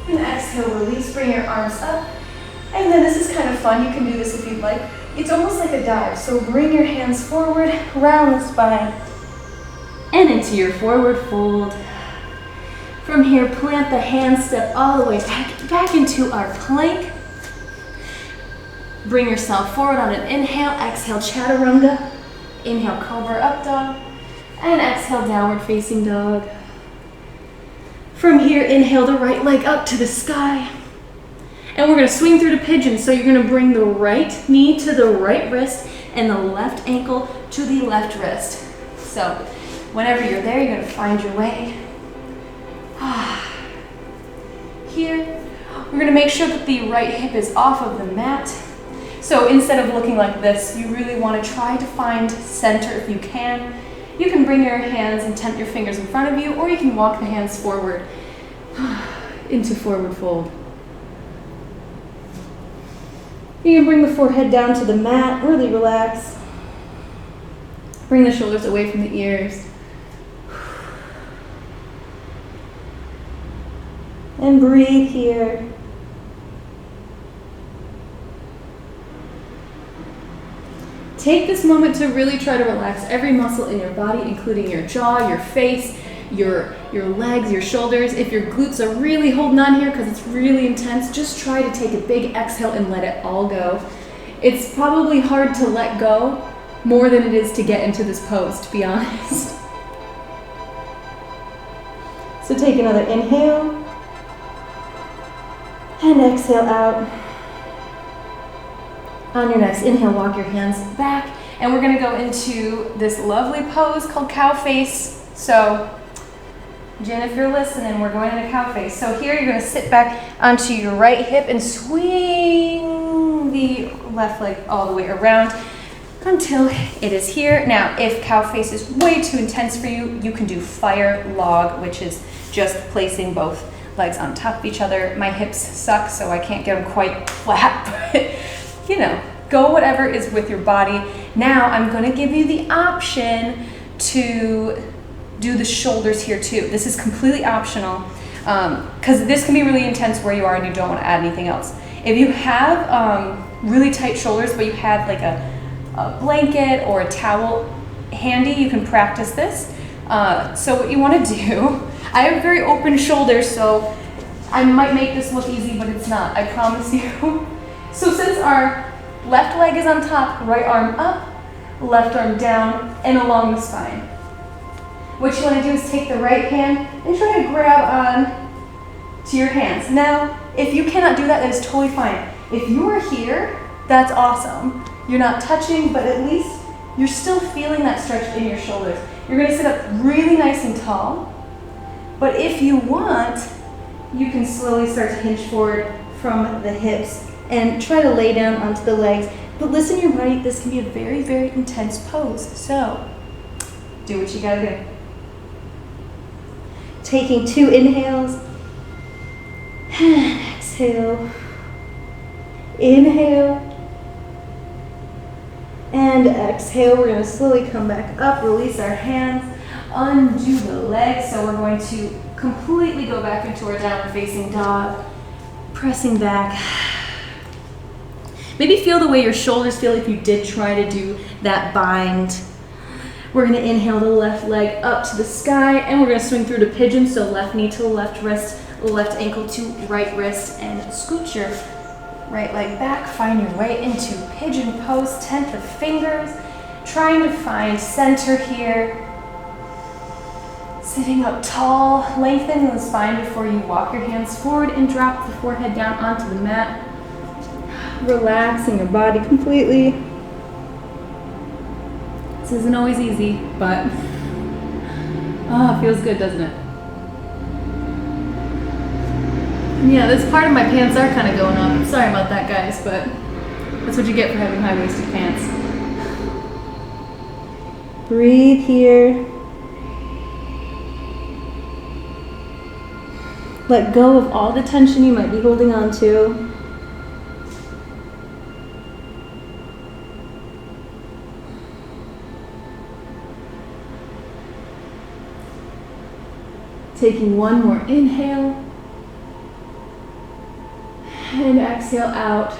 And exhale, release, bring your arms up. And then this is kind of fun. You can do this if you'd like. It's almost like a dive. So bring your hands forward, round the spine, and into your forward fold. From here, plant the hands, step all the way back into our plank. Bring yourself forward on an inhale, exhale, chaturanga. Inhale, cobra up dog. And exhale, downward facing dog. From here, inhale the right leg up to the sky. And we're going to swing through to pigeon. So you're going to bring the right knee to the right wrist and the left ankle to the left wrist. So whenever you're there, you're going to find your way. Here, we're going to make sure that the right hip is off of the mat. So instead of looking like this, you really want to try to find center if you can. You can bring your hands and tent your fingers in front of you, or you can walk the hands forward into forward fold. You can bring the forehead down to the mat, really relax. Bring the shoulders away from the ears. And breathe here. take this moment to really try to relax every muscle in your body, including your jaw, your face, your legs, your shoulders. If your glutes are really holding on here because it's really intense, just try to take a big exhale and let it all go. It's probably hard to let go more than it is to get into this pose, to be honest. So take another inhale and exhale out. On your next inhale, walk your hands back, and we're gonna go into this lovely pose called cow face. So, Jen, if you're listening, we're going into cow face. So here you're gonna sit back onto your right hip and swing the left leg all the way around until it is here. Now, if cow face is way too intense for you, you can do fire log, which is just placing both legs on top of each other. My hips suck, so I can't get them quite flat, but you know, go whatever is with your body. Now, I'm gonna give you the option to do the shoulders here too. This is completely optional, because this can be really intense where you are and you don't wanna add anything else. If you have really tight shoulders, but you have like a blanket or a towel handy, you can practice this. So what you wanna do, I have very open shoulders, so I might make this look easy, but it's not, I promise you. So since our left leg is on top, right arm up, left arm down, and along the spine. What you wanna do is take the right hand and try to grab on to your hands. Now, if you cannot do that, that is totally fine. If you are here, that's awesome. You're not touching, but at least you're still feeling that stretch in your shoulders. You're gonna sit up really nice and tall, but if you want, you can slowly start to hinge forward from the hips and try to lay down onto the legs. But listen to your body, this can be a very, very intense pose. So, do what you gotta do. Taking 2 inhales, and exhale, inhale, and exhale. We're gonna slowly come back up, release our hands, undo the legs. So we're going to completely go back into our downward facing dog, pressing back. Maybe feel the way your shoulders feel if you did try to do that bind. We're gonna inhale the left leg up to the sky, and we're gonna swing through to pigeon. So left knee to left wrist, left ankle to right wrist, and scoot your right leg back. Find your way into pigeon pose, 10th of fingers. Trying to find center here. Sitting up tall, lengthening the spine before you walk your hands forward and drop the forehead down onto the mat. Relaxing your body completely. This isn't always easy, but it feels good, doesn't it? Yeah, this part of my pants are kind of going up. Sorry about that, guys, but that's what you get for having high-waisted pants. Breathe here. Let go of all the tension you might be holding on to. Taking one more inhale. And exhale out.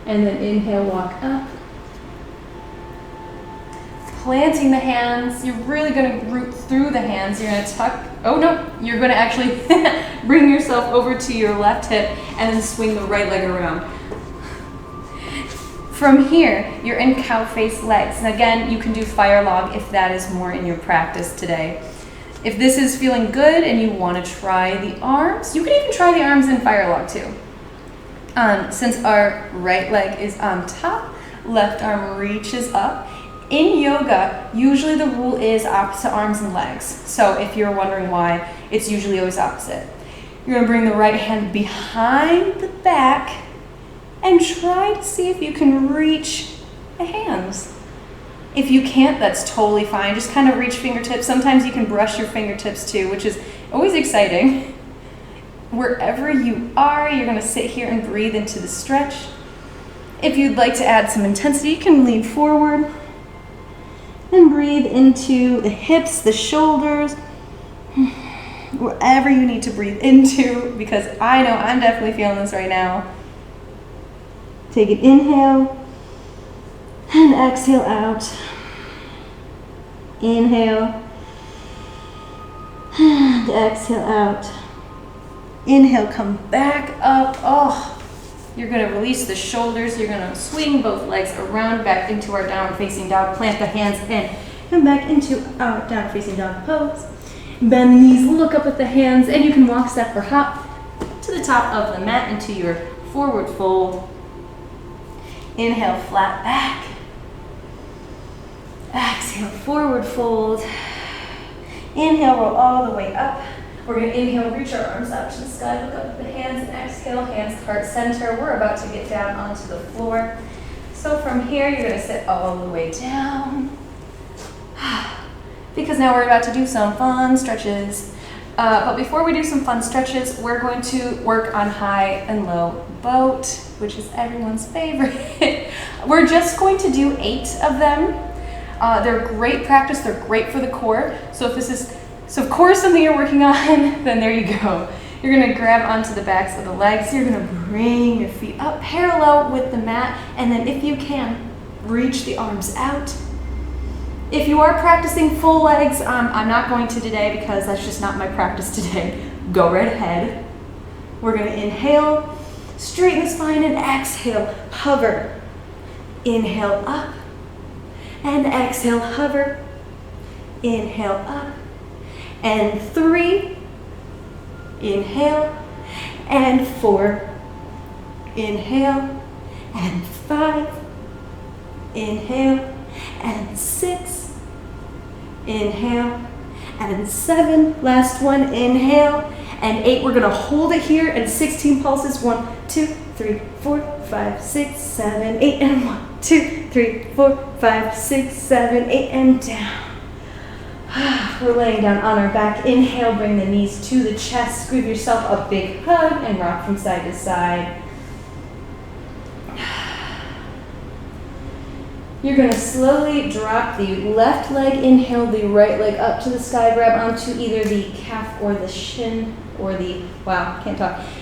And then inhale, walk up. Planting the hands. You're really going to root through the hands. You're going to tuck. Oh no, you're going to actually bring yourself over to your left hip and then swing the right leg around. From here, you're in cow face legs. And again, you can do fire log if that is more in your practice today. If this is feeling good and you want to try the arms, you can even try the arms in fire log too. Since our right leg is on top, left arm reaches up. In yoga, usually the rule is opposite arms and legs. So if you're wondering why, it's usually always opposite. You're going to bring the right hand behind the back and try to see if you can reach the hands. If you can't, that's totally fine. Just kind of reach fingertips. Sometimes you can brush your fingertips too, which is always exciting. Wherever you are, you're going to sit here and breathe into the stretch. If you'd like to add some intensity, you can lean forward and breathe into the hips, the shoulders, wherever you need to breathe into, because I know I'm definitely feeling this right now. Take an inhale and exhale out. Inhale and exhale out. Inhale, come back up. Oh, you're gonna release the shoulders. You're gonna swing both legs around back into our downward facing dog. Plant the hands in. Come back into our downward facing dog pose. Bend the knees, look up at the hands, and you can walk, step, or hop to the top of the mat into your forward fold. Inhale, flat back. Exhale, forward fold. Inhale, roll all the way up. We're going to inhale, reach our arms out to the sky, look up at the hands, and exhale, hands heart center. We're about to get down onto the floor. So from here, you're going to sit all the way down. Because now we're about to do some fun stretches. But before we do some fun stretches, we're going to work on high and low boat, which is everyone's favorite. We're just going to do 8 of them. They're great practice. They're great for the core. So if core is something you're working on, then there you go. You're going to grab onto the backs of the legs. You're going to bring your feet up parallel with the mat. And then if you can, reach the arms out. If you are practicing full legs, I'm not going to today because that's just not my practice today. Go right ahead. We're going to inhale, straighten the spine, and exhale, hover. Inhale up, and exhale, hover. Inhale up, and 3. Inhale, and 4. Inhale, and 5. Inhale, and 6. Inhale, and 7. Last one, inhale, and 8. We're gonna hold it here, and 16 pulses. 1, 2, 3, 4, 5, 6, 7, 8, and 1, 2, 3, 4, 5, 6, 7, 8, and down. We're laying down on our back. Inhale, bring the knees to the chest. Give yourself a big hug and rock from side to side. You're going to slowly drop the left leg, inhale the right leg up to the sky, grab onto either the calf or the shin or the,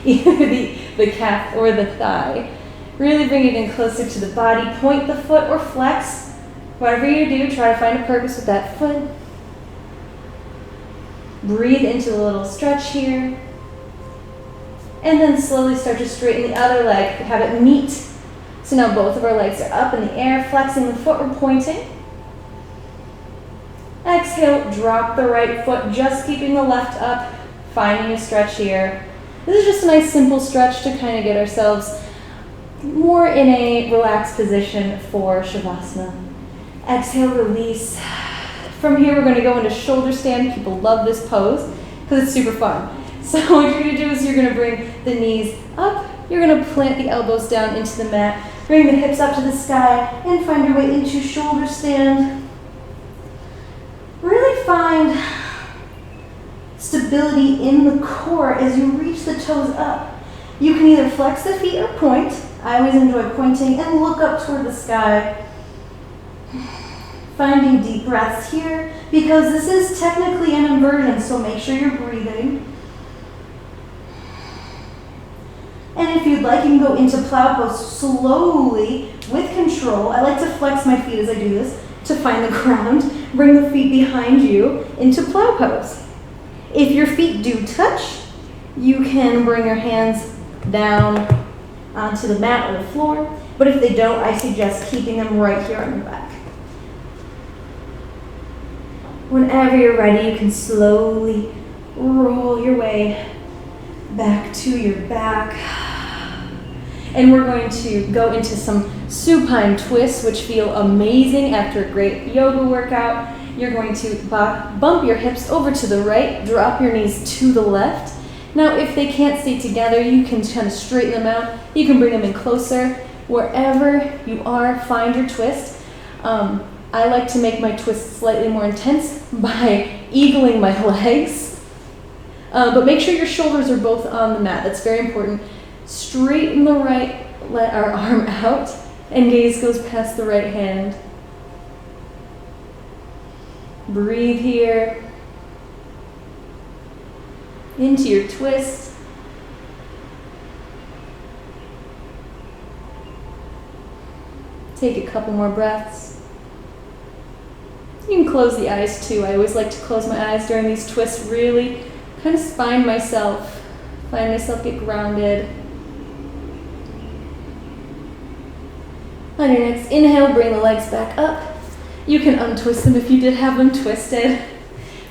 either the calf or the thigh. Really bring it in closer to the body. Point the foot or flex. Whatever you do, try to find a purpose with that foot. Breathe into a little stretch here. And then slowly start to straighten the other leg. Have it meet. So now both of our legs are up in the air, flexing the foot or pointing. Exhale, drop the right foot, just keeping the left up, finding a stretch here. This is just a nice simple stretch to kind of get ourselves more in a relaxed position for Shavasana. Exhale, release. From here, we're going to go into shoulder stand. People love this pose because it's super fun. So what you're going to do is you're going to bring the knees up. You're going to plant the elbows down into the mat. Bring the hips up to the sky and find your way into shoulder stand. Really find stability in the core as you reach the toes up. You can either flex the feet or point. I always enjoy pointing and look up toward the sky. Finding deep breaths here because this is technically an inversion, so make sure you're breathing. And if you'd like, you can go into plow pose slowly with control. I like to flex my feet as I do this to find the ground. Bring the feet behind you into plow pose. If your feet do touch, you can bring your hands down onto the mat or the floor. But if they don't, I suggest keeping them right here on your back. Whenever you're ready, you can slowly roll your way back to your back. And we're going to go into some supine twists, which feel amazing after a great yoga workout. You're going to bump your hips over to the right, drop your knees to the left. Now, if they can't stay together, you can kind of straighten them out. You can bring them in closer. Wherever you are, find your twist. I like to make my twist slightly more intense by eagling my legs. But make sure your shoulders are both on the mat. That's very important. Straighten the right arm out, and gaze goes past the right hand. Breathe here. Into your twist. Take a couple more breaths. You can close the eyes too. I always like to close my eyes during these twists, really kind of find myself get grounded. On your next inhale, bring the legs back up. You can untwist them if you did have them twisted.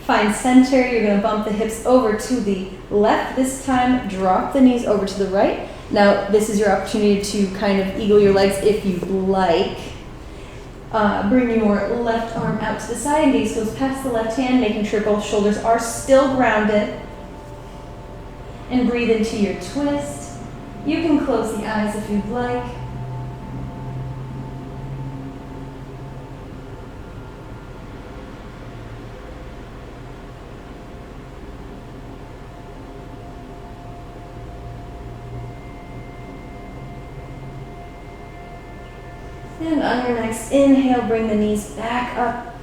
Find center. You're going to bump the hips over to the left this time. Drop the knees over to the right. Now, this is your opportunity to kind of eagle your legs if you'd like. Bring your left arm out to the side and gaze goes past the left hand, making sure both shoulders are still grounded. And breathe into your twist. You can close the eyes if you'd like. And on your next inhale, bring the knees back up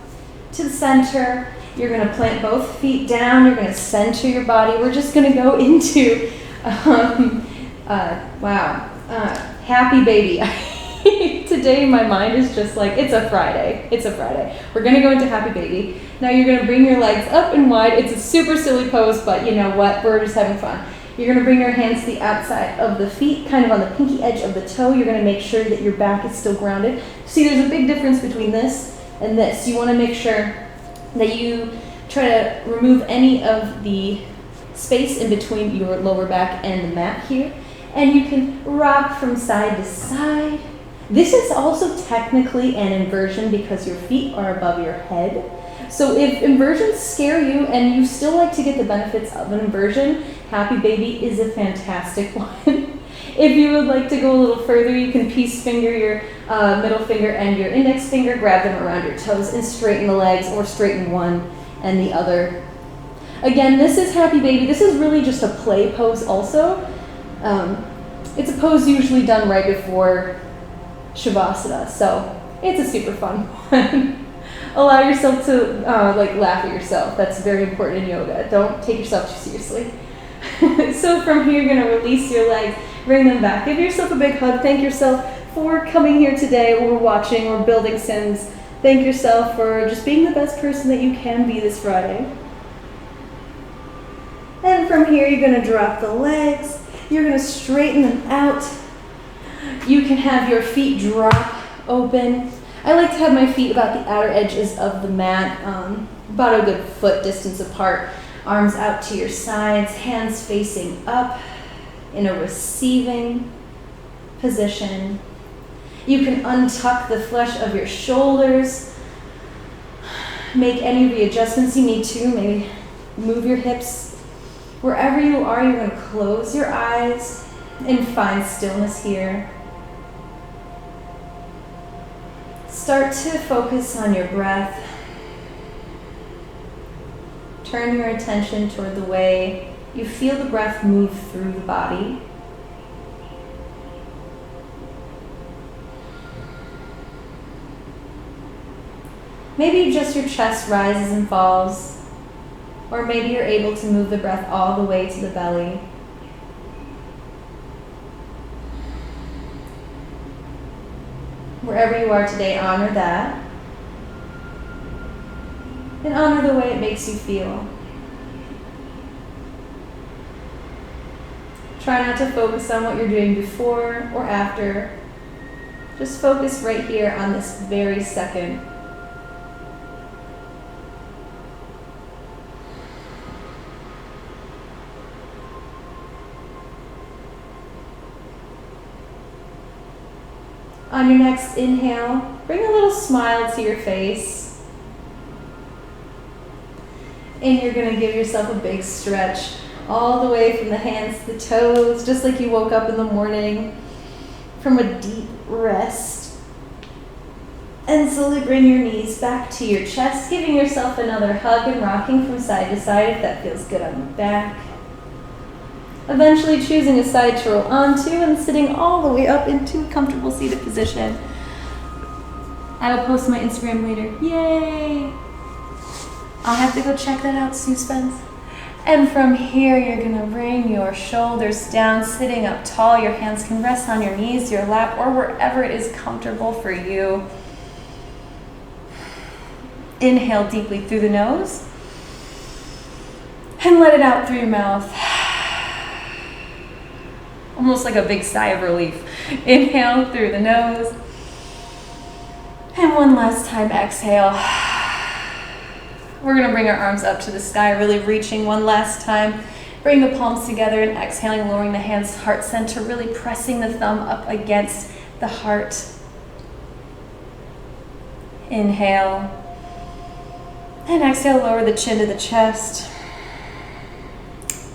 to the center. You're going to plant both feet down. You're going to center your body. We're just going to go into, happy baby. Today my mind is just like, it's a Friday. It's a Friday. We're going to go into happy baby. Now you're going to bring your legs up and wide. It's a super silly pose, but you know what? We're just having fun. You're going to bring your hands to the outside of the feet, kind of on the pinky edge of the toe. You're going to make sure that your back is still grounded. See, there's a big difference between this and this. You want to make sure that you try to remove any of the space in between your lower back and the mat here. And you can rock from side to side. This is also technically an inversion because your feet are above your head. So if inversions scare you and you still like to get the benefits of an inversion, Happy Baby is a fantastic one. If you would like to go a little further, you can peace finger your middle finger and your index finger, grab them around your toes and straighten the legs or straighten one and the other. Again, this is Happy Baby. This is really just a play pose also. It's a pose usually done right before Shavasana, so it's a super fun one. Allow yourself to laugh at yourself. That's very important in yoga. Don't take yourself too seriously. So from here, you're going to release your legs, bring them back. Give yourself a big hug. Thank yourself for coming here today or watching or building Sims. Thank yourself for just being the best person that you can be this Friday. And from here, you're going to drop the legs. You're going to straighten them out. You can have your feet drop open. I like to have my feet about the outer edges of the mat, about a good foot distance apart. Arms out to your sides, hands facing up in a receiving position. You can untuck the flesh of your shoulders. Make any readjustments you need to. Maybe move your hips. Wherever you are, you're going to close your eyes and find stillness here. Start to focus on your breath. Turn your attention toward the way you feel the breath move through the body. Maybe just your chest rises and falls, or maybe you're able to move the breath all the way to the belly. Wherever you are today, honor that. And honor the way it makes you feel. Try not to focus on what you're doing before or after. Just focus right here on this very second. On your next inhale, bring a little smile to your face. And you're going to give yourself a big stretch all the way from the hands to the toes, just like you woke up in the morning from a deep rest. And slowly bring your knees back to your chest, giving yourself another hug and rocking from side to side if that feels good on the back. Eventually choosing a side to roll onto and sitting all the way up into a comfortable seated position. I will post my Instagram later. Yay! I'll have to go check that out, suspense. And from here, you're gonna bring your shoulders down, sitting up tall. Your hands can rest on your knees, your lap, or wherever it is comfortable for you. Inhale deeply through the nose and let it out through your mouth. Almost like a big sigh of relief. Inhale through the nose. And one last time, exhale. We're gonna bring our arms up to the sky, really reaching one last time. Bring the palms together and exhaling, lowering the hands, heart center, really pressing the thumb up against the heart. Inhale. And exhale, lower the chin to the chest.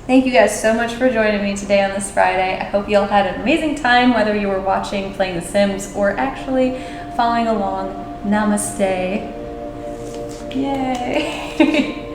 Thank you guys so much for joining me today on this Friday. I hope you all had an amazing time, whether you were watching, playing The Sims, or actually following along. Namaste. Yay.